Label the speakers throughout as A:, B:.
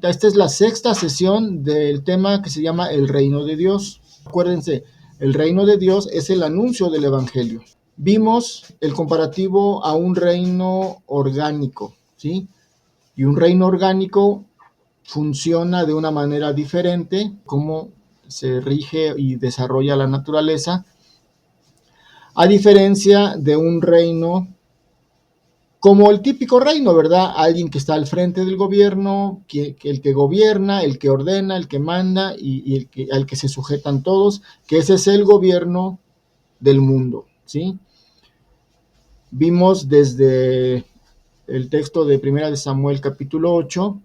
A: Esta es la sexta sesión del tema que se llama el reino de Dios. Acuérdense, el reino de Dios es el anuncio del evangelio. Vimos el comparativo a un reino orgánico, ¿sí? Y un reino orgánico funciona de una manera diferente, cómo se rige y desarrolla la naturaleza, a diferencia de un reino como el típico reino, ¿verdad? Alguien que está al frente del gobierno, el que gobierna, el que ordena, el que manda y al que se sujetan todos, que ese es el gobierno del mundo, ¿sí? Vimos desde el texto de Primera de Samuel capítulo 8,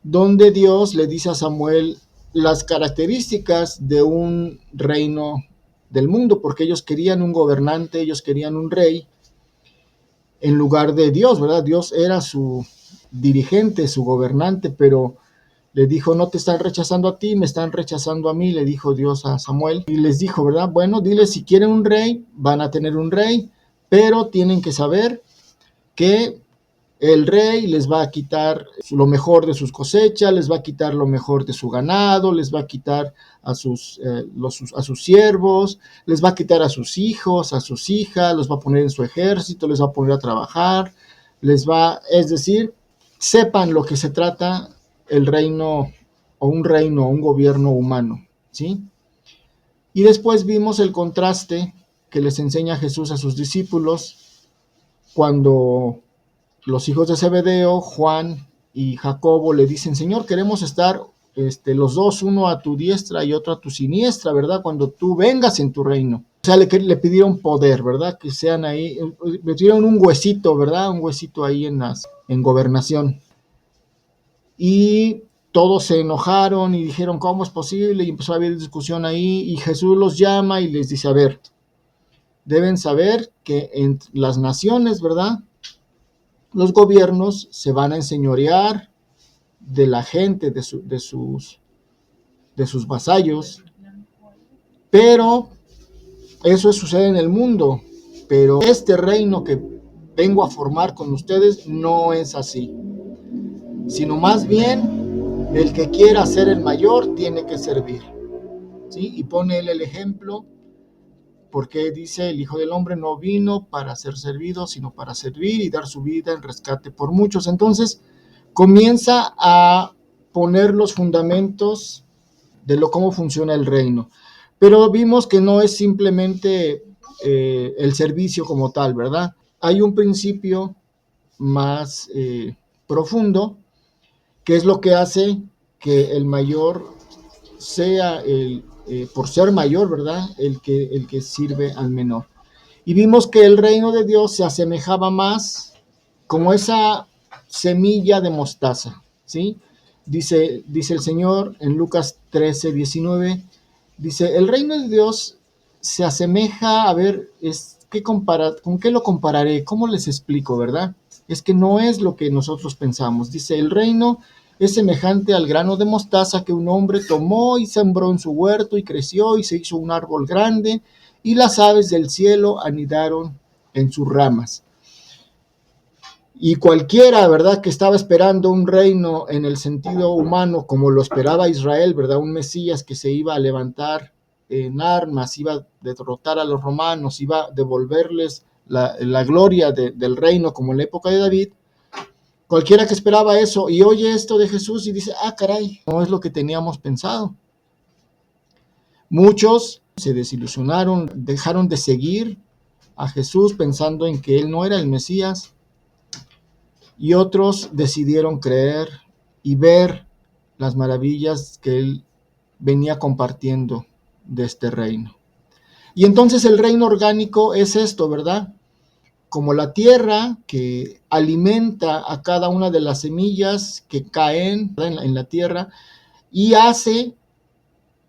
A: donde Dios le dice a Samuel las características de un reino del mundo, porque ellos querían un gobernante, ellos querían un rey, en lugar de Dios, ¿verdad? Dios era su dirigente, su gobernante, pero le dijo, no te están rechazando a ti, me están rechazando a mí, le dijo Dios a Samuel. Y les dijo, ¿verdad? Bueno, diles si quieren un rey, van a tener un rey, pero tienen que saber que el rey les va a quitar lo mejor de sus cosechas, les va a quitar lo mejor de su ganado, les va a quitar a sus siervos, les va a quitar a sus hijos, a sus hijas, los va a poner en su ejército, les va a poner a trabajar, es decir, sepan lo que se trata el reino, un gobierno humano, ¿sí? Y después vimos el contraste que les enseña Jesús a sus discípulos cuando los hijos de Zebedeo, Juan y Jacobo, le dicen, Señor, queremos estar los dos, uno a tu diestra y otro a tu siniestra, ¿verdad? Cuando tú vengas en tu reino. O sea, le pidieron poder, ¿verdad? Que sean ahí, le pidieron un huesito, ¿verdad? Un huesito ahí en gobernación. Y todos se enojaron y dijeron, ¿cómo es posible? Y empezó a haber discusión ahí y Jesús los llama y les dice, a ver, deben saber que en las naciones, ¿verdad? Los gobiernos se van a enseñorear de la gente, de sus vasallos, pero eso sucede en el mundo, pero este reino que vengo a formar con ustedes no es así, sino más bien el que quiera ser el mayor tiene que servir, ¿sí? Y pone él el ejemplo, porque dice, el Hijo del Hombre no vino para ser servido, sino para servir y dar su vida en rescate por muchos. Entonces, comienza a poner los fundamentos de cómo funciona el reino. Pero vimos que no es simplemente el servicio como tal, ¿verdad? Hay un principio más profundo, que es lo que hace que el mayor sea por ser mayor, ¿verdad? El que sirve al menor. Y vimos que el reino de Dios se asemejaba más como esa semilla de mostaza, ¿sí? Dice el Señor en Lucas 13:19, dice, el reino de Dios se asemeja, a ver, ¿con qué lo compararé? ¿Cómo les explico, verdad? Es que no es lo que nosotros pensamos. Dice, el reino es semejante al grano de mostaza que un hombre tomó y sembró en su huerto y creció y se hizo un árbol grande y las aves del cielo anidaron en sus ramas. Y cualquiera, ¿verdad?, que estaba esperando un reino en el sentido humano, como lo esperaba Israel, ¿verdad?, un Mesías que se iba a levantar en armas, iba a derrotar a los romanos, iba a devolverles la gloria del reino, como en la época de David. Cualquiera que esperaba eso y oye esto de Jesús y dice, caray, no es lo que teníamos pensado. Muchos se desilusionaron, dejaron de seguir a Jesús pensando en que él no era el Mesías, y otros decidieron creer y ver las maravillas que él venía compartiendo de este reino. Y entonces el reino orgánico es esto, ¿verdad? Como la tierra que alimenta a cada una de las semillas que caen en la tierra y hace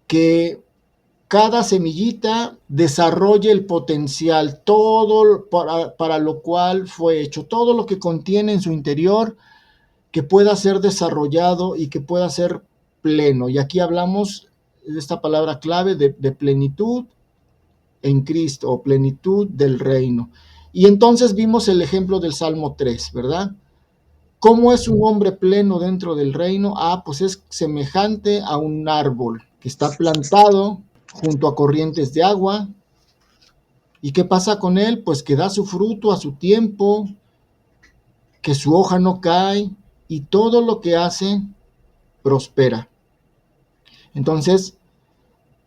A: que cada semillita desarrolle el potencial, todo para lo cual fue hecho, todo lo que contiene en su interior que pueda ser desarrollado y que pueda ser pleno. Y aquí hablamos de esta palabra clave de plenitud en Cristo, o plenitud del reino. Y entonces vimos el ejemplo del Salmo 3, ¿verdad? ¿Cómo es un hombre pleno dentro del reino? Pues es semejante a un árbol que está plantado junto a corrientes de agua. ¿Y qué pasa con él? Pues que da su fruto a su tiempo, que su hoja no cae y todo lo que hace prospera. Entonces,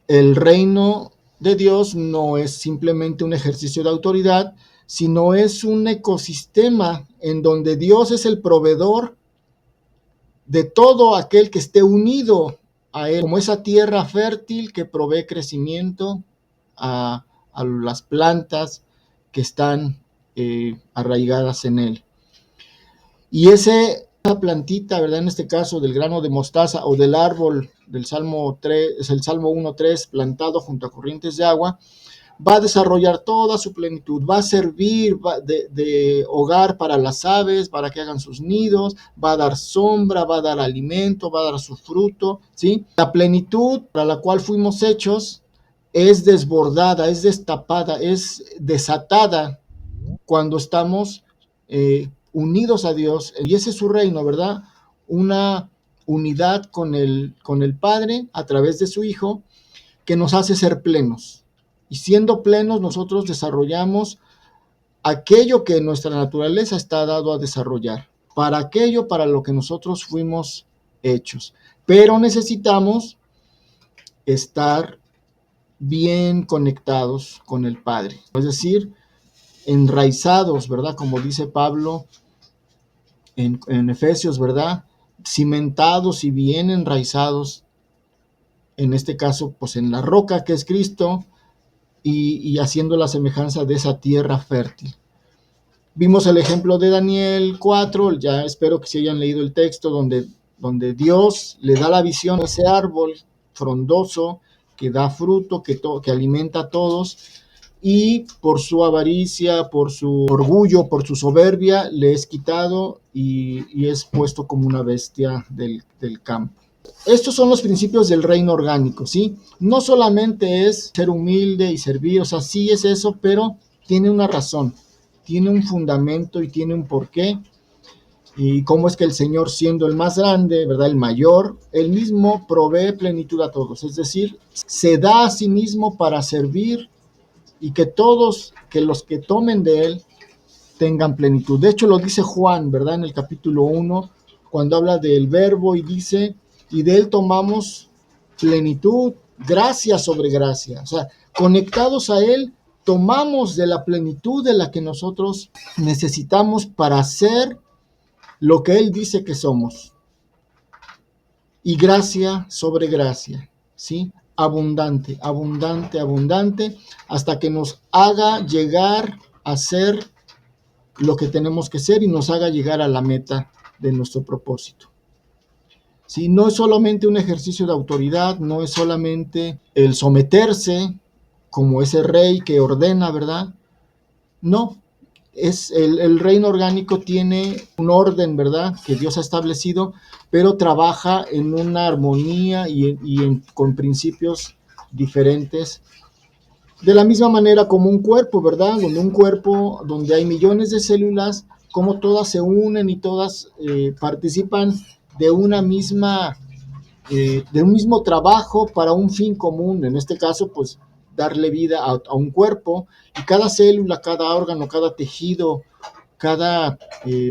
A: el reino de Dios no es simplemente un ejercicio de autoridad, sino es un ecosistema en donde Dios es el proveedor de todo aquel que esté unido a él, como esa tierra fértil que provee crecimiento a las plantas que están arraigadas en él. Y esa plantita, ¿verdad? En este caso del grano de mostaza o del árbol del Salmo 3, es el Salmo 1:3, plantado junto a corrientes de agua, va a desarrollar toda su plenitud, va a servir de hogar para las aves, para que hagan sus nidos, va a dar sombra, va a dar alimento, va a dar su fruto, ¿sí? La plenitud para la cual fuimos hechos es desbordada, es destapada, es desatada cuando estamos unidos a Dios, y ese es su reino, ¿verdad? Una unidad con el Padre a través de su Hijo, que nos hace ser plenos. Y siendo plenos, nosotros desarrollamos aquello que nuestra naturaleza está dado a desarrollar, para aquello para lo que nosotros fuimos hechos. Pero necesitamos estar bien conectados con el Padre, es decir, enraizados, ¿verdad? Como dice Pablo en Efesios, ¿verdad? Cimentados y bien enraizados, en este caso, pues en la roca que es Cristo, y haciendo la semejanza de esa tierra fértil. Vimos el ejemplo de Daniel 4, ya espero que se hayan leído el texto donde Dios le da la visión a ese árbol frondoso que da fruto, que alimenta a todos, y por su avaricia, por su orgullo, por su soberbia, le es quitado y es puesto como una bestia del campo. Estos son los principios del reino orgánico, ¿sí? No solamente es ser humilde y servir, o sea, sí es eso, pero tiene una razón, tiene un fundamento y tiene un porqué. Y cómo es que el Señor, siendo el más grande, ¿verdad? El mayor, él mismo provee plenitud a todos, es decir, se da a sí mismo para servir y que todos, que los que tomen de él, tengan plenitud. De hecho, lo dice Juan, ¿verdad? En el capítulo 1, cuando habla del verbo y dice, y de él tomamos plenitud, gracia sobre gracia. O sea, conectados a él, tomamos de la plenitud de la que nosotros necesitamos para ser lo que él dice que somos. Y gracia sobre gracia, ¿sí? Abundante, abundante, abundante, hasta que nos haga llegar a ser lo que tenemos que ser y nos haga llegar a la meta de nuestro propósito. ¿Sí? No es solamente un ejercicio de autoridad, no es solamente el someterse como ese rey que ordena, ¿verdad? No, es el reino orgánico tiene un orden, ¿verdad? Que Dios ha establecido, pero trabaja en una armonía con principios diferentes. De la misma manera como un cuerpo, ¿verdad? Donde un cuerpo donde hay millones de células, como todas se unen y todas participan de una misma, de un mismo trabajo para un fin común. En este caso, pues darle vida a un cuerpo, y cada célula, cada órgano, cada tejido, cada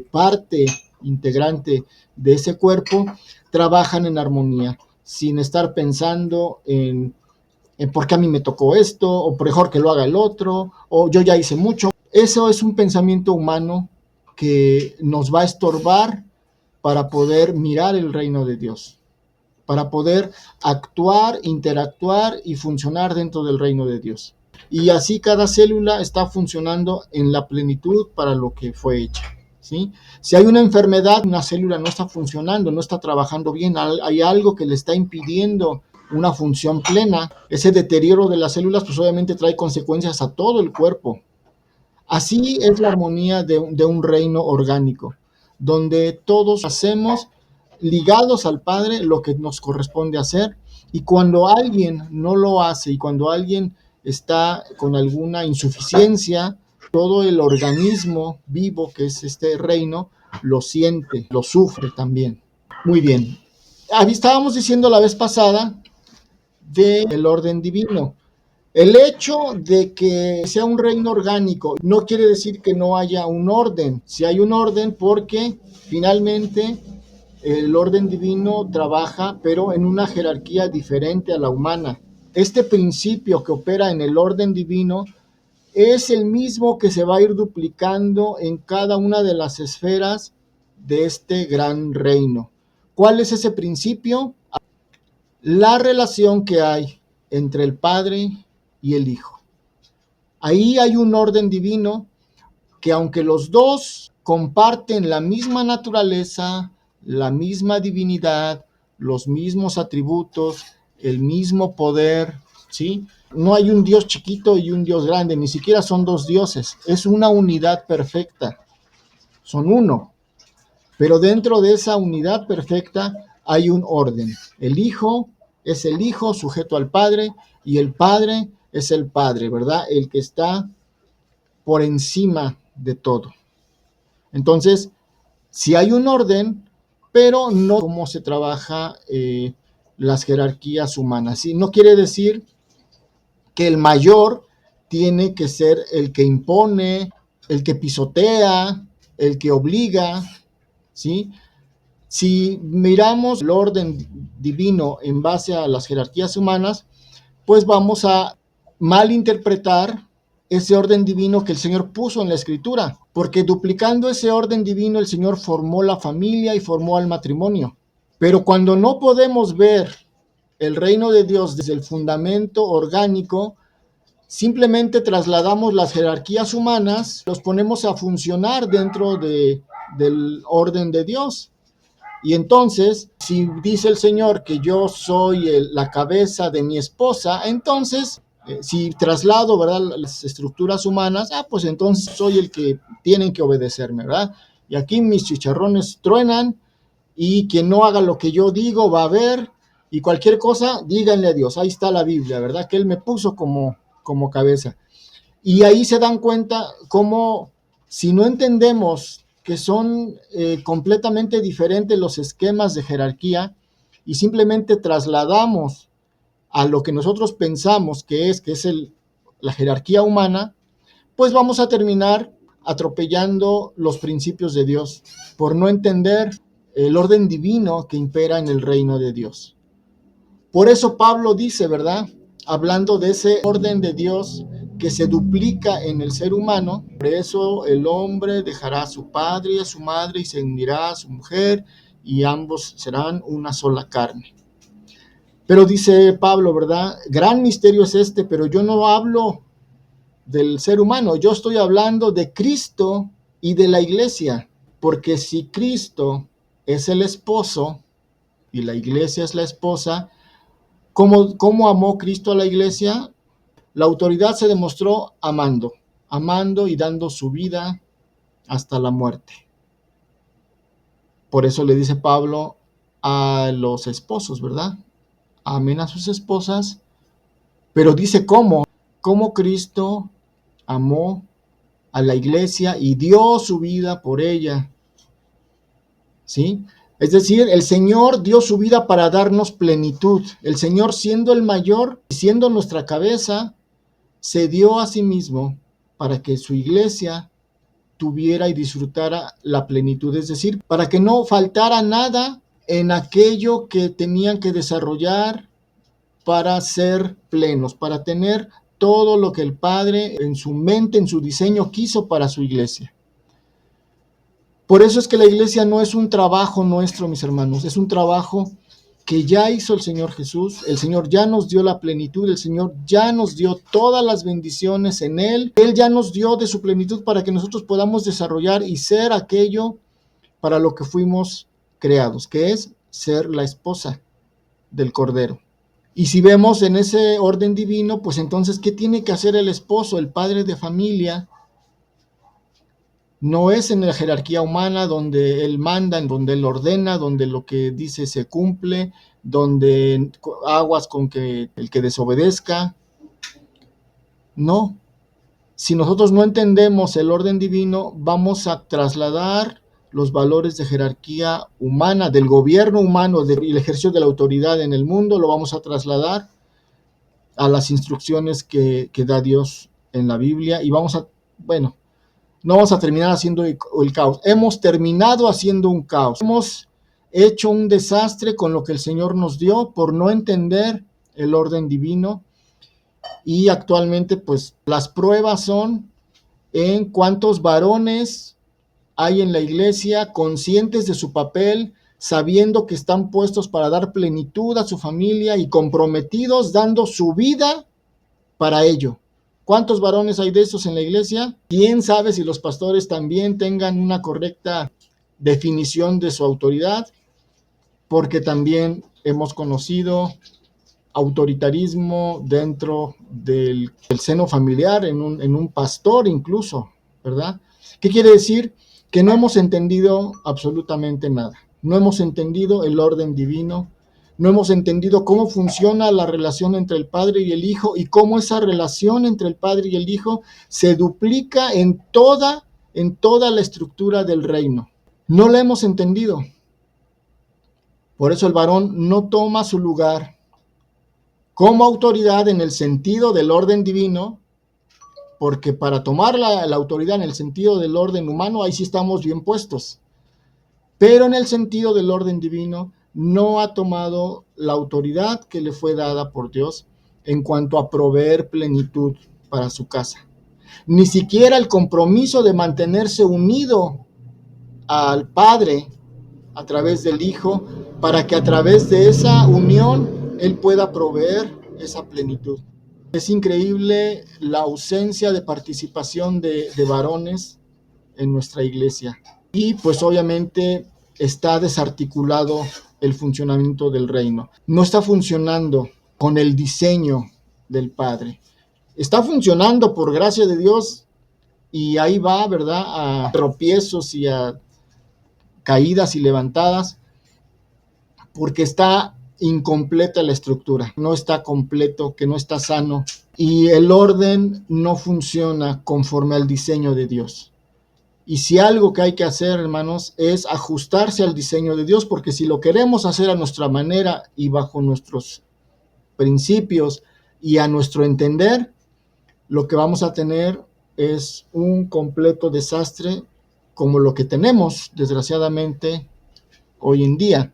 A: parte integrante de ese cuerpo trabajan en armonía, sin estar pensando en por qué a mí me tocó esto, o mejor que lo haga el otro, o yo ya hice mucho. Eso es un pensamiento humano que nos va a estorbar para poder mirar el reino de Dios, para poder actuar, interactuar y funcionar dentro del reino de Dios. Y así cada célula está funcionando en la plenitud para lo que fue hecha, ¿sí? Si hay una enfermedad, una célula no está funcionando, no está trabajando bien, hay algo que le está impidiendo una función plena. Ese deterioro de las células pues obviamente trae consecuencias a todo el cuerpo. Así es la armonía de un reino orgánico, donde todos hacemos ligados al Padre lo que nos corresponde hacer, y cuando alguien no lo hace y cuando alguien está con alguna insuficiencia, todo el organismo vivo que es este reino lo siente, lo sufre también. Muy bien. Estábamos diciendo la vez pasada del orden divino. El hecho de que sea un reino orgánico no quiere decir que no haya un orden. Si hay un orden, porque finalmente el orden divino trabaja, pero en una jerarquía diferente a la humana. Este principio que opera en el orden divino es el mismo que se va a ir duplicando en cada una de las esferas de este gran reino. ¿Cuál es ese principio? La relación que hay entre el Padre y el Hijo. Ahí hay un orden divino que, aunque los dos comparten la misma naturaleza, la misma divinidad, los mismos atributos, el mismo poder, ¿sí? No hay un Dios chiquito y un Dios grande, ni siquiera son dos dioses, es una unidad perfecta, son uno. Pero dentro de esa unidad perfecta hay un orden. El Hijo es el Hijo sujeto al Padre, y el Padre es el Padre, ¿verdad? El que está por encima de todo. Entonces, sí hay un orden, pero no cómo se trabaja las jerarquías humanas. ¿Sí? No quiere decir que el mayor tiene que ser el que impone, el que pisotea, el que obliga, ¿sí? Si miramos el orden divino en base a las jerarquías humanas, pues vamos a malinterpretar ese orden divino que el Señor puso en la Escritura, porque duplicando ese orden divino el Señor formó la familia y formó al matrimonio. Pero cuando no podemos ver el reino de Dios desde el fundamento orgánico, simplemente trasladamos las jerarquías humanas, los ponemos a funcionar dentro del orden de Dios. Y entonces, si dice el Señor que yo soy la cabeza de mi esposa, entonces, si traslado, ¿verdad?, las estructuras humanas, pues entonces soy el que tienen que obedecerme, ¿verdad? Y aquí mis chicharrones truenan, y quien no haga lo que yo digo va a ver, y cualquier cosa, díganle a Dios. Ahí está la Biblia, ¿verdad?, que Él me puso como cabeza. Y ahí se dan cuenta cómo, si no entendemos que son completamente diferentes los esquemas de jerarquía, y simplemente trasladamos a lo que nosotros pensamos que es la jerarquía humana, pues vamos a terminar atropellando los principios de Dios por no entender el orden divino que impera en el reino de Dios. Por eso Pablo dice, ¿verdad?, hablando de ese orden de Dios que se duplica en el ser humano, por eso el hombre dejará a su padre y a su madre y se unirá a su mujer, y ambos serán una sola carne. Pero dice Pablo, ¿verdad?, gran misterio es este, pero yo no hablo del ser humano, yo estoy hablando de Cristo y de la iglesia, porque si Cristo es el esposo y la iglesia es la esposa, ¿cómo amó Cristo a la iglesia? La autoridad se demostró amando y dando su vida hasta la muerte. Por eso le dice Pablo a los esposos, ¿verdad? Amen a sus esposas, pero dice cómo Cristo amó a la iglesia y dio su vida por ella, ¿sí? Es decir, el Señor dio su vida para darnos plenitud. El Señor, siendo el mayor, siendo nuestra cabeza, se dio a sí mismo para que su iglesia tuviera y disfrutara la plenitud, es decir, para que no faltara nada en aquello que tenían que desarrollar para ser plenos, para tener todo lo que el Padre en su mente, en su diseño quiso para su iglesia. Por eso es que la iglesia no es un trabajo nuestro, mis hermanos, es un trabajo que ya hizo el Señor Jesús. El Señor ya nos dio la plenitud, el Señor ya nos dio todas las bendiciones en Él. Él ya nos dio de su plenitud para que nosotros podamos desarrollar y ser aquello para lo que fuimos creados, que es ser la esposa del Cordero. Y si vemos en ese orden divino, pues entonces, ¿qué tiene que hacer el esposo, el padre de familia? No es en la jerarquía humana donde él manda, en donde él ordena, donde lo que dice se cumple, donde aguas con que el que desobedezca. No. Si nosotros no entendemos el orden divino, vamos a trasladar los valores de jerarquía humana, del gobierno humano y el ejercicio de la autoridad en el mundo, lo vamos a trasladar a las instrucciones que da Dios en la Biblia y bueno, no vamos a terminar haciendo el caos. Hemos terminado haciendo un caos. Hemos hecho un desastre con lo que el Señor nos dio por no entender el orden divino. Y actualmente, pues, las pruebas son en cuántos varones hay en la iglesia conscientes de su papel, sabiendo que están puestos para dar plenitud a su familia y comprometidos dando su vida para ello. ¿Cuántos varones hay de esos en la iglesia? ¿Quién sabe si los pastores también tengan una correcta definición de su autoridad? Porque también hemos conocido autoritarismo dentro del seno familiar, en un pastor incluso, ¿verdad? ¿Qué quiere decir? Que no hemos entendido absolutamente nada. No hemos entendido el orden divino, no hemos entendido cómo funciona la relación entre el Padre y el Hijo y cómo esa relación entre el Padre y el Hijo se duplica en toda la estructura del reino. No la hemos entendido. Por eso el varón no toma su lugar como autoridad en el sentido del orden divino, porque para tomar la autoridad en el sentido del orden humano, ahí sí estamos bien puestos. Pero en el sentido del orden divino, no ha tomado la autoridad que le fue dada por Dios en cuanto a proveer plenitud para su casa. Ni siquiera el compromiso de mantenerse unido al Padre a través del Hijo, para que a través de esa unión Él pueda proveer esa plenitud. Es increíble la ausencia de participación de varones en nuestra iglesia. Y pues obviamente está desarticulado el funcionamiento del reino. No está funcionando con el diseño del Padre. Está funcionando por gracia de Dios y ahí va, ¿verdad?, a tropiezos y a caídas y levantadas, porque está incompleta la estructura, no está completo, que no está sano, y el orden no funciona conforme al diseño de Dios. Y si algo que hay que hacer, hermanos, es ajustarse al diseño de Dios, porque si lo queremos hacer a nuestra manera y bajo nuestros principios y a nuestro entender, lo que vamos a tener es un completo desastre como lo que tenemos, desgraciadamente, hoy en día.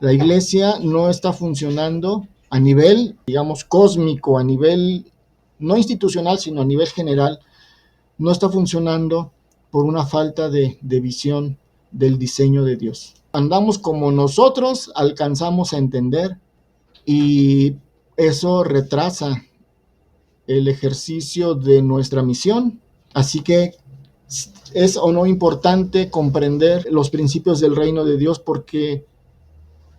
A: La iglesia no está funcionando a nivel, digamos, cósmico, a nivel no institucional, sino a nivel general. No está funcionando por una falta de visión del diseño de Dios. Andamos como nosotros alcanzamos a entender y eso retrasa el ejercicio de nuestra misión. Así que es o no importante comprender los principios del reino de Dios, porque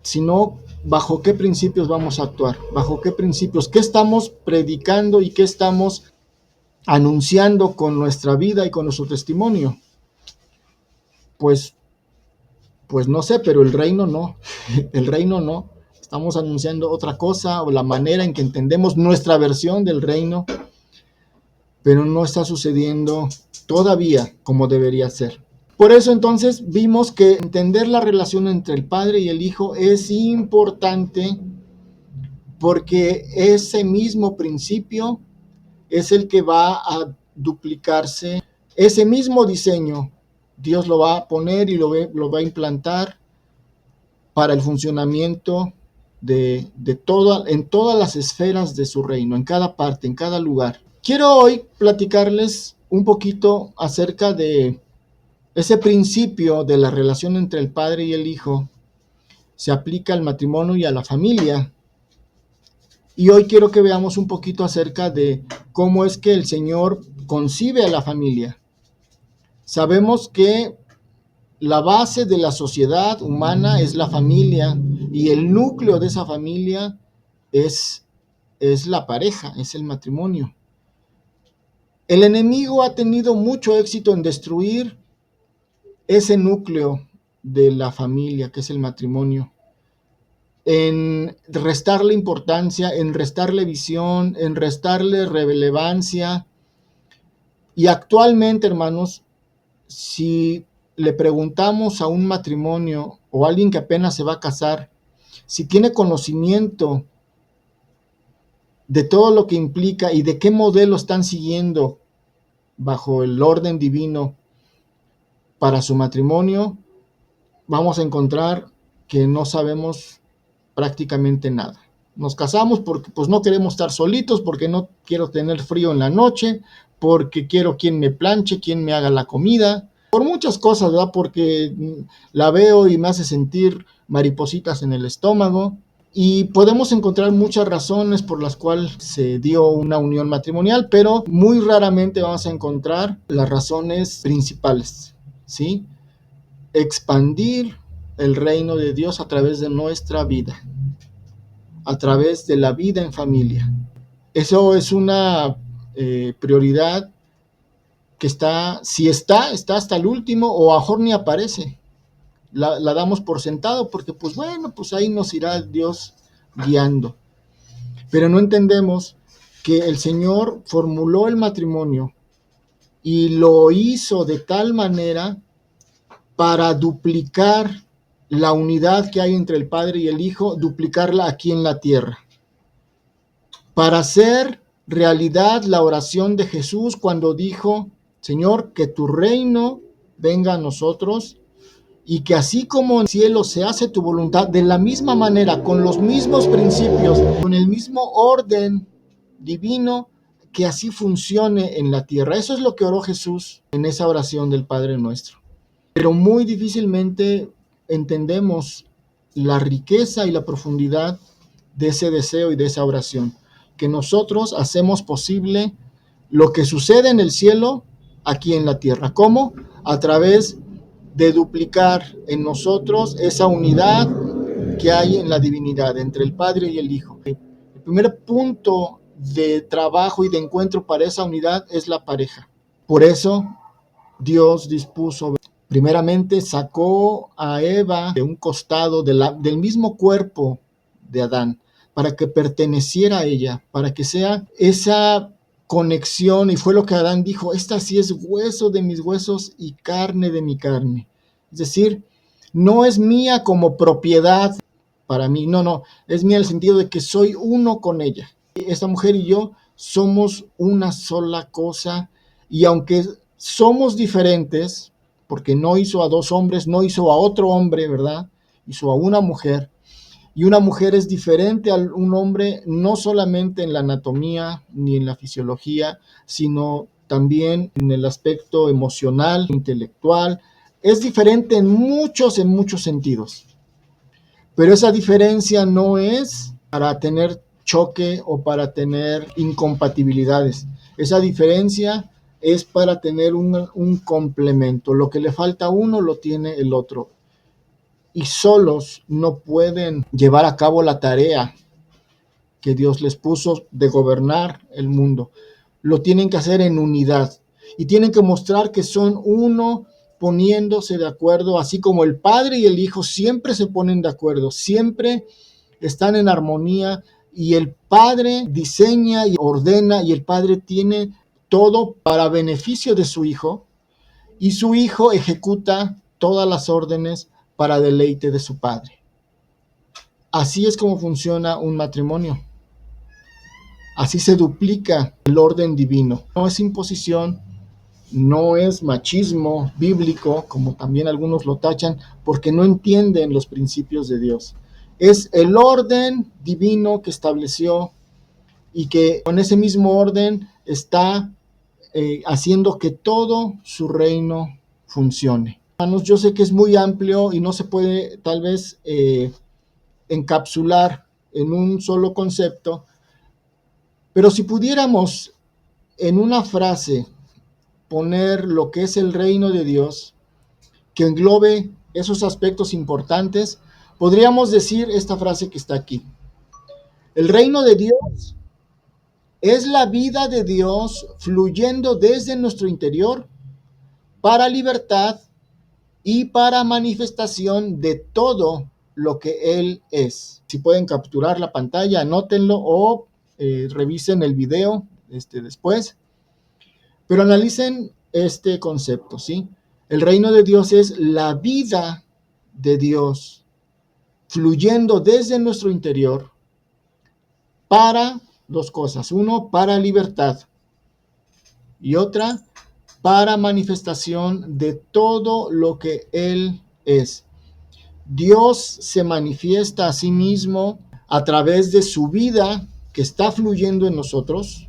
A: si no, ¿bajo qué principios vamos a actuar? ¿Bajo qué principios? ¿Qué estamos predicando y qué estamos anunciando con nuestra vida y con nuestro testimonio? Pues no sé, pero el reino no. El reino no. Estamos anunciando otra cosa, o la manera en que entendemos nuestra versión del reino, pero no está sucediendo todavía como debería ser. Por eso entonces vimos que entender la relación entre el Padre y el Hijo es importante, porque ese mismo principio es el que va a duplicarse. Ese mismo diseño Dios lo va a poner y lo va a implantar para el funcionamiento en todas las esferas de su reino, en cada parte, en cada lugar. Quiero hoy platicarles un poquito acerca de ese principio de la relación entre el Padre y el Hijo. Se aplica al matrimonio y a la familia. Y hoy quiero que veamos un poquito acerca de cómo es que el Señor concibe a la familia. Sabemos que la base de la sociedad humana es la familia, y el núcleo de esa familia es la pareja, es el matrimonio. El enemigo ha tenido mucho éxito en destruir ese núcleo de la familia, que es el matrimonio, en restarle importancia, en restarle visión, en restarle relevancia. Y actualmente, hermanos, si le preguntamos a un matrimonio o a alguien que apenas se va a casar si tiene conocimiento de todo lo que implica y de qué modelo están siguiendo bajo el orden divino para su matrimonio, vamos a encontrar que no sabemos prácticamente nada. Nos casamos porque pues no queremos estar solitos, porque no quiero tener frío en la noche, porque quiero quien me planche, quien me haga la comida, por muchas cosas, ¿verdad? Porque la veo y me hace sentir maripositas en el estómago. Y podemos encontrar muchas razones por las cuales se dio una unión matrimonial, pero muy raramente vamos a encontrar las razones principales, ¿sí? Expandir el reino de Dios a través de nuestra vida, a través de la vida en familia. Eso es una prioridad que está, si está hasta el último o a lo mejor ni aparece. La damos por sentado porque pues bueno, pues ahí nos irá Dios guiando. Pero no entendemos que el Señor formuló el matrimonio y lo hizo de tal manera para duplicar la unidad que hay entre el Padre y el Hijo, duplicarla aquí en la tierra. Para hacer realidad la oración de Jesús cuando dijo, Señor, que tu reino venga a nosotros y que así como en el cielo se hace tu voluntad, de la misma manera, con los mismos principios, con el mismo orden divino, que así funcione en la tierra. Eso es lo que oró Jesús en esa oración del Padre Nuestro. Pero muy difícilmente entendemos la riqueza y la profundidad de ese deseo y de esa oración, que nosotros hacemos posible lo que sucede en el cielo aquí en la tierra. ¿Cómo? A través de duplicar en nosotros esa unidad que hay en la divinidad entre el Padre y el Hijo. El primer punto de trabajo y de encuentro para esa unidad es la pareja. Por eso Dios dispuso, primeramente sacó a Eva de un costado del mismo cuerpo de Adán, para que perteneciera a ella, para que sea esa conexión, y fue lo que Adán dijo, esta sí es hueso de mis huesos y carne de mi carne. Es decir, no es mía como propiedad para mí, no, es mía en el sentido de que soy uno con ella. Esta mujer y yo somos una sola cosa, y aunque somos diferentes, porque no hizo a dos hombres, no hizo a otro hombre, ¿verdad? Hizo a una mujer, y una mujer es diferente a un hombre no solamente en la anatomía ni en la fisiología, sino también en el aspecto emocional, intelectual. Es diferente en muchos sentidos. Pero esa diferencia no es para tener choque o para tener incompatibilidades. Esa diferencia es para tener un complemento. Lo que le falta a uno lo tiene el otro. Y solos no pueden llevar a cabo la tarea que Dios les puso de gobernar el mundo. Lo tienen que hacer en unidad y tienen que mostrar que son uno, poniéndose de acuerdo, así como el Padre y el Hijo siempre se ponen de acuerdo, siempre están en armonía, y el Padre diseña y ordena, y el Padre tiene todo para beneficio de su Hijo, y su Hijo ejecuta todas las órdenes para deleite de su Padre. Así es como funciona un matrimonio. Así se duplica el orden divino. No es imposición, no es machismo bíblico, como también algunos lo tachan, porque no entienden los principios de Dios. Es el orden divino que estableció y que con ese mismo orden está haciendo que todo su reino funcione. Hermanos, yo sé que es muy amplio y no se puede tal vez encapsular en un solo concepto, pero si pudiéramos en una frase poner lo que es el reino de Dios, que englobe esos aspectos importantes, podríamos decir esta frase que está aquí. El reino de Dios es la vida de Dios fluyendo desde nuestro interior para libertad y para manifestación de todo lo que Él es. Si pueden capturar la pantalla, anótenlo o revisen el video después. Pero analicen este concepto, ¿sí? El reino de Dios es la vida de Dios fluyendo desde nuestro interior para dos cosas. Uno, para libertad y otra, para manifestación de todo lo que Él es. Dios se manifiesta a sí mismo a través de su vida que está fluyendo en nosotros,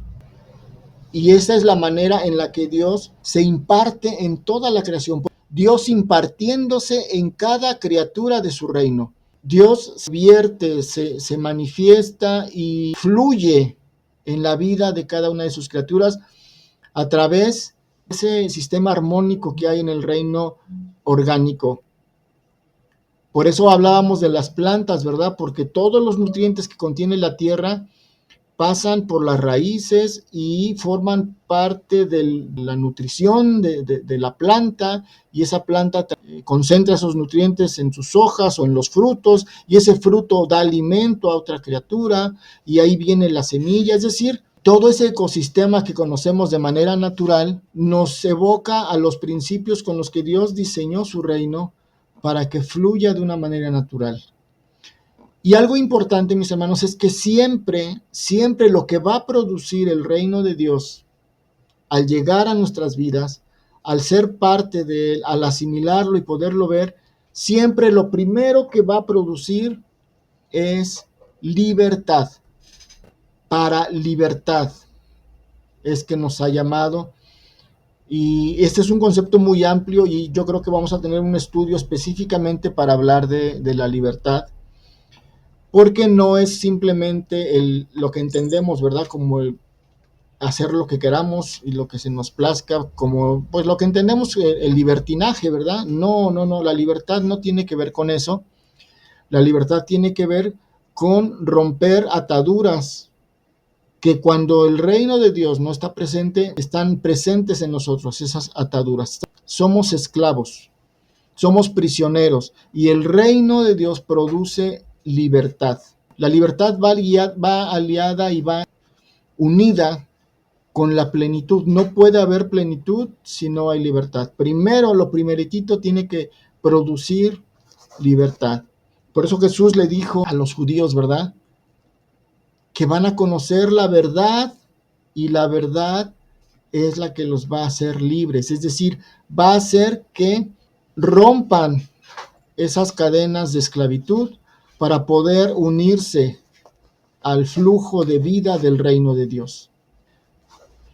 A: y esa es la manera en la que Dios se imparte en toda la creación. Dios impartiéndose en cada criatura de su reino. Dios se vierte, se manifiesta y fluye en la vida de cada una de sus criaturas a través de ese sistema armónico que hay en el reino orgánico. Por eso hablábamos de las plantas, ¿verdad? Porque todos los nutrientes que contiene la tierra pasan por las raíces y forman parte de la nutrición de la planta, y esa planta concentra esos nutrientes en sus hojas o en los frutos, y ese fruto da alimento a otra criatura, y ahí viene la semilla. Es decir, todo ese ecosistema que conocemos de manera natural nos evoca a los principios con los que Dios diseñó su reino para que fluya de una manera natural. Y algo importante, mis hermanos, es que siempre lo que va a producir el reino de Dios al llegar a nuestras vidas, al ser parte de él, al asimilarlo y poderlo ver, siempre lo primero que va a producir es libertad. Para libertad es que nos ha llamado. Y este es un concepto muy amplio, y yo creo que vamos a tener un estudio específicamente para hablar de la libertad, porque no es simplemente lo que entendemos, ¿verdad? Como el hacer lo que queramos y lo que se nos plazca, como pues lo que entendemos el libertinaje, ¿verdad? No, la libertad no tiene que ver con eso. La libertad tiene que ver con romper ataduras que cuando el reino de Dios no está presente, están presentes en nosotros esas ataduras. Somos esclavos, somos prisioneros, y el reino de Dios produce libertad. La libertad va aliada y va unida con la plenitud. No puede haber plenitud si no hay libertad. Primero, lo primeritito tiene que producir libertad. Por eso Jesús le dijo a los judíos, ¿verdad?, que van a conocer la verdad, y la verdad es la que los va a hacer libres. Es decir, va a hacer que rompan esas cadenas de esclavitud para poder unirse al flujo de vida del reino de Dios.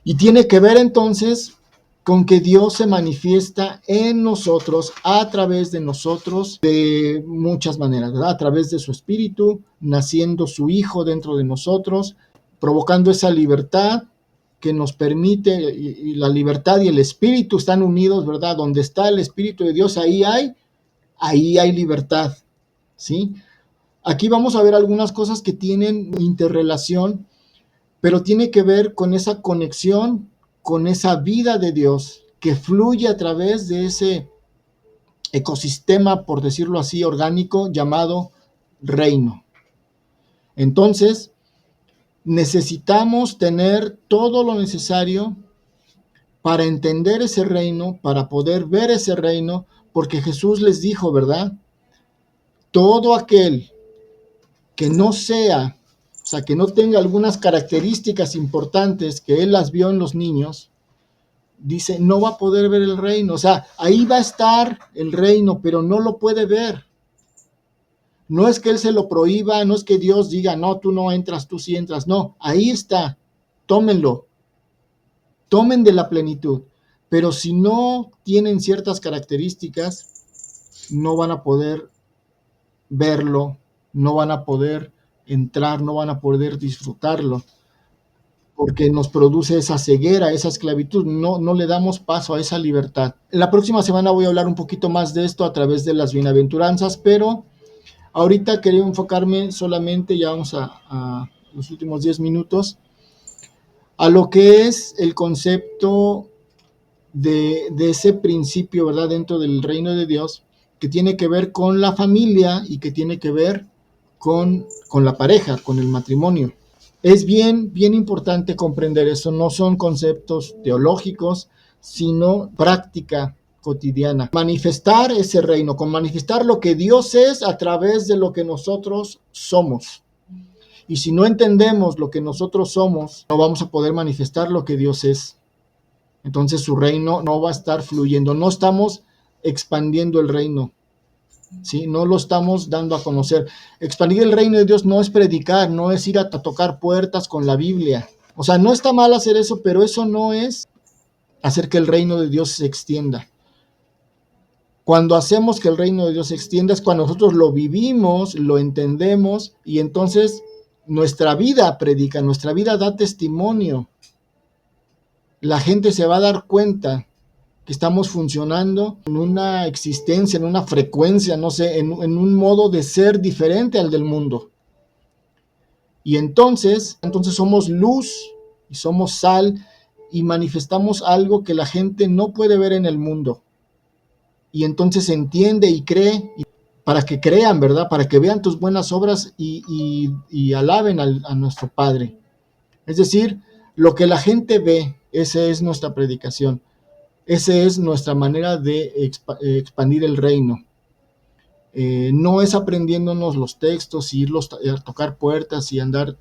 A: Y tiene que ver entonces con que Dios se manifiesta en nosotros, a través de nosotros, de muchas maneras, ¿verdad? A través de su Espíritu, naciendo su Hijo dentro de nosotros, provocando esa libertad que nos permite, y la libertad y el Espíritu están unidos, ¿verdad? Donde está el Espíritu de Dios, ahí hay libertad, ¿sí? Aquí vamos a ver algunas cosas que tienen interrelación, pero tiene que ver con esa conexión, con esa vida de Dios que fluye a través de ese ecosistema, por decirlo así, orgánico llamado reino. Entonces, necesitamos tener todo lo necesario para entender ese reino, para poder ver ese reino, porque Jesús les dijo, ¿verdad? Todo aquel que no sea, o sea, que no tenga algunas características importantes que él las vio en los niños, dice, no va a poder ver el reino. O sea, ahí va a estar el reino, pero no lo puede ver. No es que él se lo prohíba, no es que Dios diga, no, tú no entras, tú sí entras. No, ahí está, tómenlo, tomen de la plenitud. Pero si no tienen ciertas características, no van a poder verlo, no van a poder entrar, no van a poder disfrutarlo, porque nos produce esa ceguera, esa esclavitud. No le damos paso a esa libertad. La próxima semana voy a hablar un poquito más de esto a través de las bienaventuranzas, pero ahorita quería enfocarme solamente, ya vamos a los últimos 10 minutos, a lo que es el concepto de ese principio, ¿verdad?, dentro del reino de Dios, que tiene que ver con la familia y que tiene que ver con la pareja, con el matrimonio. Es bien importante comprender eso. No son conceptos teológicos, sino práctica cotidiana. Manifestar ese reino, con manifestar lo que Dios es a través de lo que nosotros somos. Y si no entendemos lo que nosotros somos, no vamos a poder manifestar lo que Dios es. Entonces su reino no va a estar fluyendo. No estamos expandiendo el reino, ¿sí? No lo estamos dando a conocer. Expandir el reino de Dios no es predicar, no es ir a tocar puertas con la Biblia. O sea, no está mal hacer eso, pero eso no es hacer que el reino de Dios se extienda. Cuando hacemos que el reino de Dios se extienda es cuando nosotros lo vivimos, lo entendemos y entonces nuestra vida predica, nuestra vida da testimonio. La gente se va a dar cuenta que estamos funcionando en una existencia, en una frecuencia, no sé, en un modo de ser diferente al del mundo. Y entonces somos luz y somos sal y manifestamos algo que la gente no puede ver en el mundo. Y entonces entiende y cree, para que crean, ¿verdad? Para que vean tus buenas obras y alaben a nuestro Padre. Es decir, lo que la gente ve, esa es nuestra predicación. Esa es nuestra manera de expandir el reino. No es aprendiéndonos los textos, irlos a tocar puertas y andar.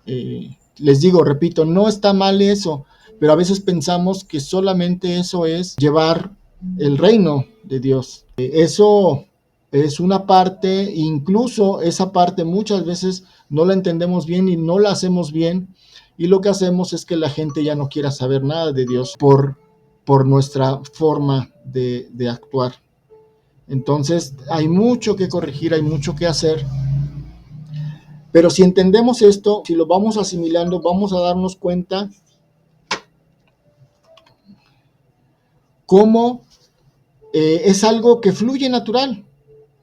A: Les digo, repito, no está mal eso, pero a veces pensamos que solamente eso es llevar el reino de Dios. Eso es una parte, incluso esa parte muchas veces no la entendemos bien y no la hacemos bien, y lo que hacemos es que la gente ya no quiera saber nada de Dios por nuestra forma de actuar. Entonces hay mucho que corregir, hay mucho que hacer, pero si entendemos esto, si lo vamos asimilando, vamos a darnos cuenta cómo es algo que fluye natural.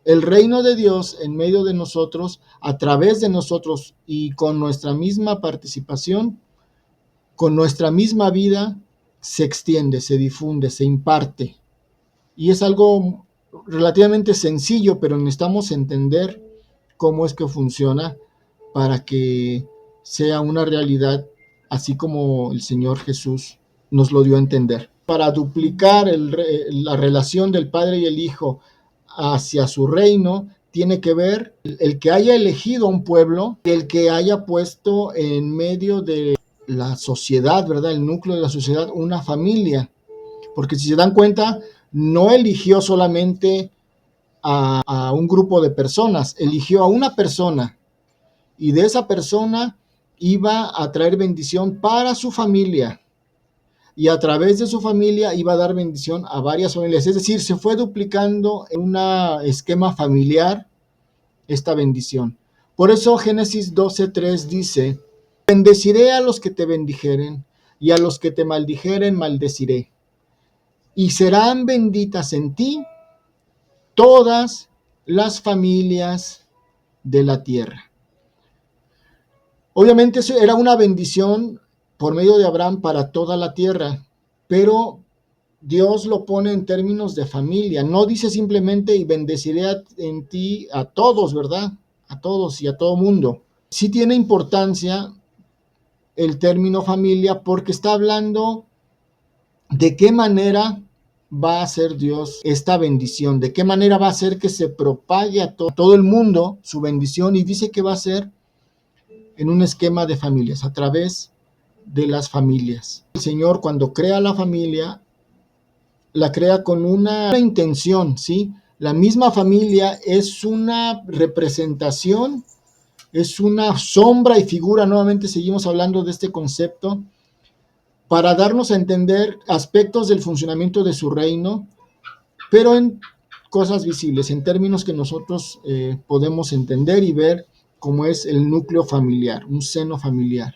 A: El reino de Dios en medio de nosotros, a través de nosotros y con nuestra misma participación, con nuestra misma vida, se extiende, se difunde, se imparte. Y es algo relativamente sencillo, pero necesitamos entender cómo es que funciona para que sea una realidad, así como el Señor Jesús nos lo dio a entender. Para duplicar la relación del Padre y el Hijo hacia su reino, tiene que ver el que haya elegido un pueblo, el que haya puesto en medio de la sociedad, ¿verdad? El núcleo de la sociedad, una familia. Porque si se dan cuenta, no eligió solamente a un grupo de personas, eligió a una persona, y de esa persona iba a traer bendición para su familia, y a través de su familia iba a dar bendición a varias familias. Es decir, se fue duplicando en un esquema familiar esta bendición. Por eso Génesis 12:3 dice: bendeciré a los que te bendijeren, y a los que te maldijeren maldeciré, y serán benditas en ti todas las familias de la tierra. Obviamente eso era una bendición por medio de Abraham para toda la tierra, pero Dios lo pone en términos de familia. No dice simplemente y bendeciré en ti a todos, ¿verdad? A todos y a todo mundo. Sí tiene importancia el término familia porque está hablando de qué manera va a hacer Dios esta bendición, de qué manera va a hacer que se propague a todo el mundo su bendición, y dice que va a ser en un esquema de familias, a través de las familias. El Señor, cuando crea la familia, la crea con una intención, ¿sí? La misma familia es una representación, es una sombra y figura, nuevamente seguimos hablando de este concepto, para darnos a entender aspectos del funcionamiento de su reino, pero en cosas visibles, en términos que nosotros podemos entender y ver, como es el núcleo familiar, un seno familiar.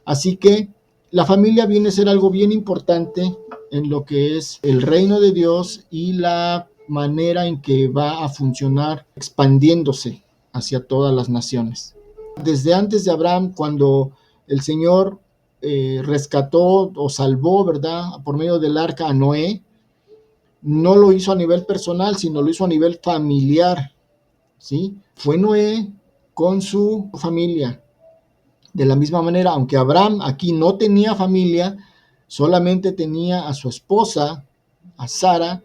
A: Así que la familia viene a ser algo bien importante en lo que es el reino de Dios y la manera en que va a funcionar expandiéndose hacia todas las naciones. Desde antes de Abraham, cuando el Señor rescató o salvó, ¿verdad?, por medio del arca a Noé, no lo hizo a nivel personal, sino lo hizo a nivel familiar, ¿sí? Fue Noé con su familia. De la misma manera, aunque Abraham aquí no tenía familia, solamente tenía a su esposa, a Sara,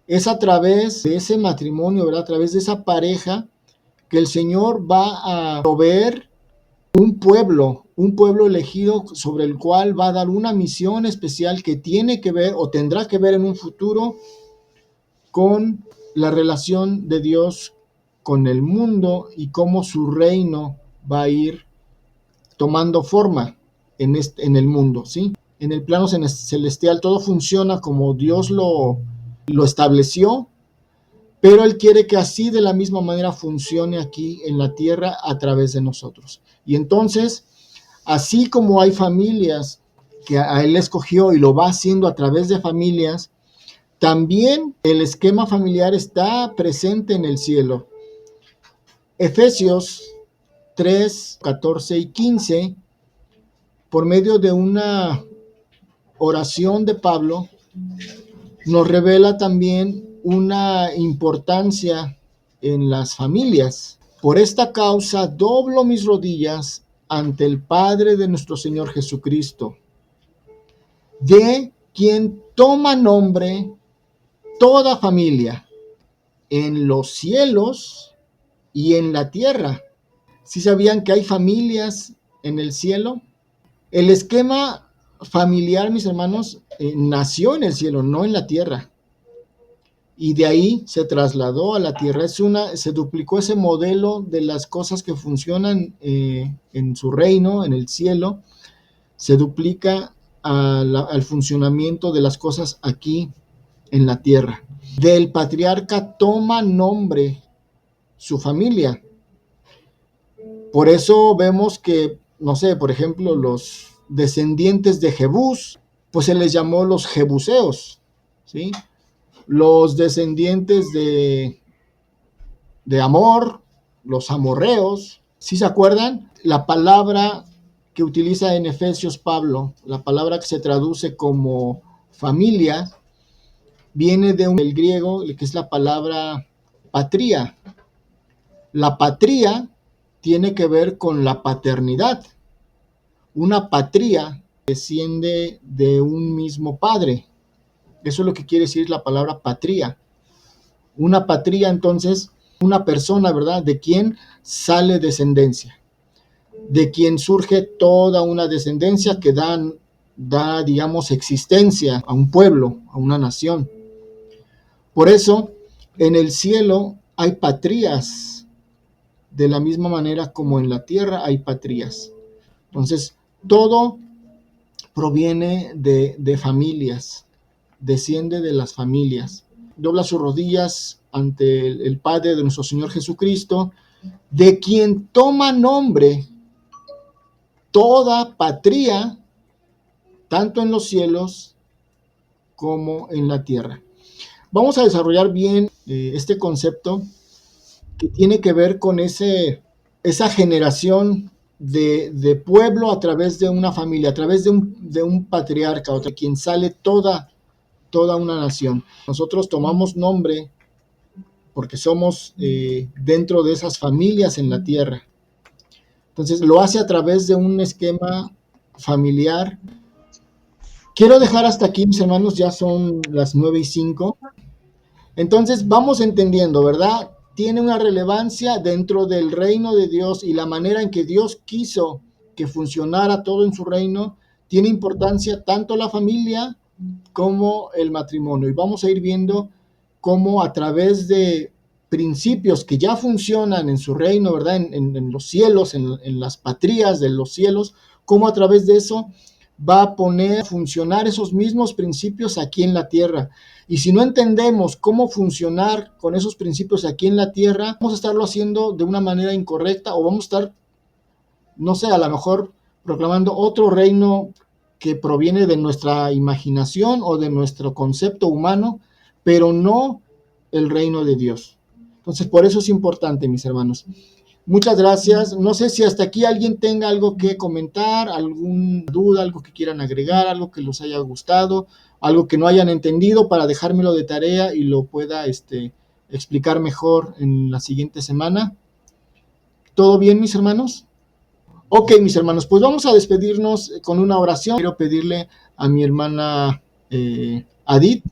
A: es a través de ese matrimonio, ¿verdad? A través de esa pareja que el Señor va a proveer un pueblo elegido sobre el cual va a dar una misión especial que tiene que ver o tendrá que ver en un futuro con la relación de Dios con el mundo y cómo su reino va a ir tomando forma en el mundo, ¿sí? En el plano celestial todo funciona como Dios lo estableció, pero Él quiere que así de la misma manera funcione aquí en la tierra a través de nosotros. Y entonces, así como hay familias que a Él escogió y lo va haciendo a través de familias, también el esquema familiar está presente en el cielo. Efesios 3, 14 y 15, por medio de una oración de Pablo, nos revela también una importancia en las familias. Por esta causa doblo mis rodillas ante el Padre de nuestro Señor Jesucristo, de quien toma nombre toda familia en los cielos y en la tierra. ¿Sí sabían que hay familias en el cielo? El esquema familiar, mis hermanos, nació en el cielo, no en la tierra. Y de ahí se trasladó a la tierra. Se duplicó ese modelo de las cosas que funcionan en su reino, en el cielo. Se duplica al funcionamiento de las cosas aquí en la tierra. Del patriarca toma nombre su familia. Por eso vemos que, no sé, por ejemplo, los descendientes de Jebús, pues se les llamó los jebuseos, ¿sí? Los descendientes de Amor, los amorreos. ¿Sí se acuerdan? La palabra que utiliza en Efesios Pablo, la palabra que se traduce como familia, viene del griego, que es la palabra patria. La patria tiene que ver con la paternidad. Una patria desciende de un mismo padre. Eso es lo que quiere decir la palabra patria. Una patria, entonces, una persona, ¿verdad? De quien sale descendencia, de quien surge toda una descendencia que da, digamos, existencia a un pueblo, a una nación. Por eso, en el cielo hay patrías, de la misma manera como en la tierra hay patrías. Entonces, todo proviene de familias, desciende de las familias. Dobla sus rodillas ante el Padre de nuestro Señor Jesucristo, de quien toma nombre toda patria, tanto en los cielos como en la tierra. Vamos a desarrollar bien este concepto que tiene que ver con esa generación de pueblo a través de una familia, a través de un patriarca, de quien sale toda una nación. Nosotros tomamos nombre porque somos dentro de esas familias en la tierra. Entonces lo hace a través de un esquema familiar. Quiero dejar hasta aquí, mis hermanos, ya son las 9:05. Entonces vamos entendiendo, ¿verdad? Tiene una relevancia dentro del reino de Dios y la manera en que Dios quiso que funcionara todo en su reino. Tiene importancia tanto la familia como el matrimonio. Y vamos a ir viendo cómo a través de principios que ya funcionan en su reino, ¿verdad? En los cielos, en las patrías de los cielos, cómo a través de eso va a poner a funcionar esos mismos principios aquí en la tierra. Y si no entendemos cómo funcionar con esos principios aquí en la tierra, vamos a estarlo haciendo de una manera incorrecta o vamos a estar, no sé, a lo mejor proclamando otro reino que proviene de nuestra imaginación o de nuestro concepto humano, pero no el reino de Dios. Entonces, por eso es importante, mis hermanos. Muchas gracias. No sé si hasta aquí alguien tenga algo que comentar, alguna duda, algo que quieran agregar, algo que les haya gustado, algo que no hayan entendido para dejármelo de tarea y lo pueda explicar mejor en la siguiente semana. ¿Todo bien, mis hermanos? Ok, mis hermanos, pues vamos a despedirnos con una oración. Quiero pedirle a mi hermana Adit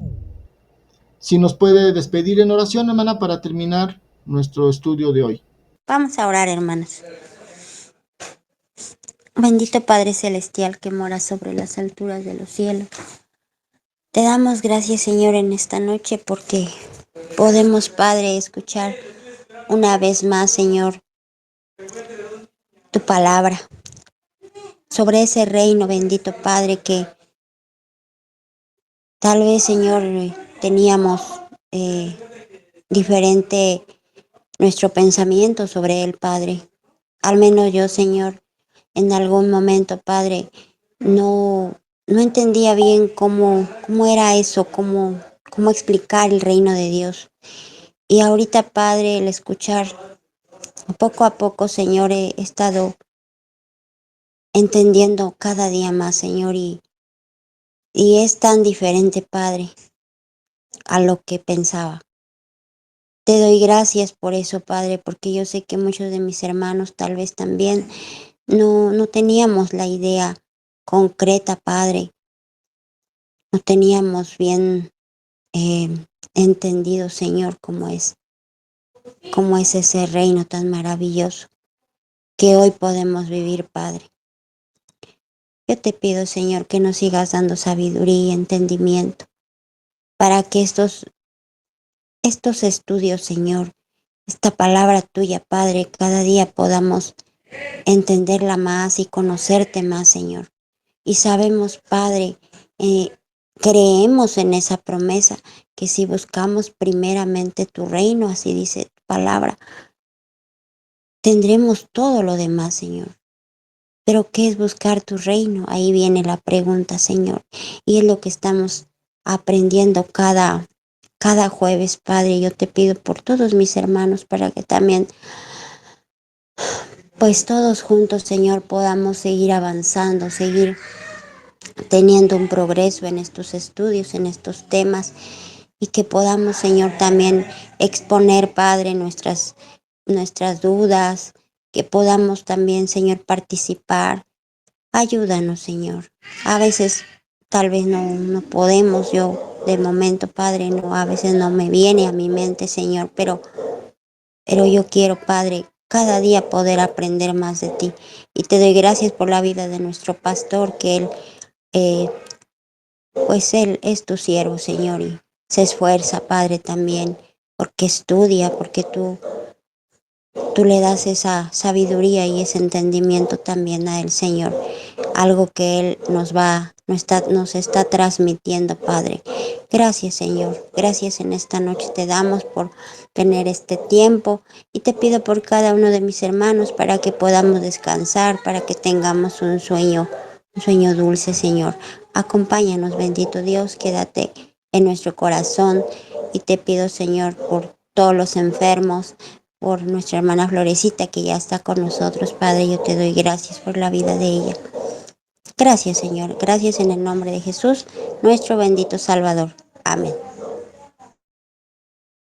A: Si nos puede despedir en oración, hermana, para terminar nuestro estudio de hoy.
B: Vamos a orar, hermanos. Bendito Padre Celestial que mora sobre las alturas de los cielos. Te damos gracias, Señor, en esta noche porque podemos, Padre, escuchar una vez más, Señor, tu palabra sobre ese reino, bendito Padre, que tal vez, Señor, teníamos eh, diferente nuestro pensamiento sobre él, Padre. Al menos yo, Señor, en algún momento, Padre, no entendía bien cómo era eso, cómo explicar el reino de Dios. Y ahorita, Padre, el escuchar poco a poco, Señor, he estado entendiendo cada día más, Señor, y es tan diferente, Padre, a lo que pensaba. Te doy gracias por eso, Padre, porque yo sé que muchos de mis hermanos tal vez también no teníamos la idea concreta, Padre. No teníamos bien eh, entendido, Señor, cómo es ese reino tan maravilloso que hoy podemos vivir, Padre. Yo te pido, Señor, que nos sigas dando sabiduría y entendimiento para que estos estudios, Señor, esta palabra tuya, Padre, cada día podamos entenderla más y conocerte más, Señor. Y sabemos, Padre, eh, creemos en esa promesa que si buscamos primeramente tu reino, así dice tu palabra, tendremos todo lo demás, Señor. Pero ¿qué es buscar tu reino? Ahí viene la pregunta, Señor. Y es lo que estamos aprendiendo cada jueves, Padre. Yo te pido por todos mis hermanos para que también, pues todos juntos, Señor, podamos seguir avanzando, seguir teniendo un progreso en estos estudios, en estos temas, y que podamos, Señor, también exponer, Padre, nuestras dudas, que podamos también, Señor, participar. Ayúdanos, Señor. A veces tal vez no podemos, yo de momento, Padre, no, a veces no me viene a mi mente, Señor, pero yo quiero, Padre, cada día poder aprender más de ti. Y te doy gracias por la vida de nuestro pastor, que eh, pues él es tu siervo, Señor, y se esfuerza, Padre, también, porque estudia, porque tú le das esa sabiduría y ese entendimiento también a él, Señor. Algo que él nos está transmitiendo, Padre. Gracias, Señor. Gracias en esta noche te damos por tener este tiempo y te pido por cada uno de mis hermanos para que podamos descansar, para que tengamos un sueño dulce, Señor. Acompáñanos, bendito Dios, quédate en nuestro corazón y te pido, Señor, por todos los enfermos, por nuestra hermana Florecita que ya está con nosotros, Padre. Yo te doy gracias por la vida de ella. Gracias, Señor. Gracias en el nombre de Jesús, nuestro bendito Salvador. Amén.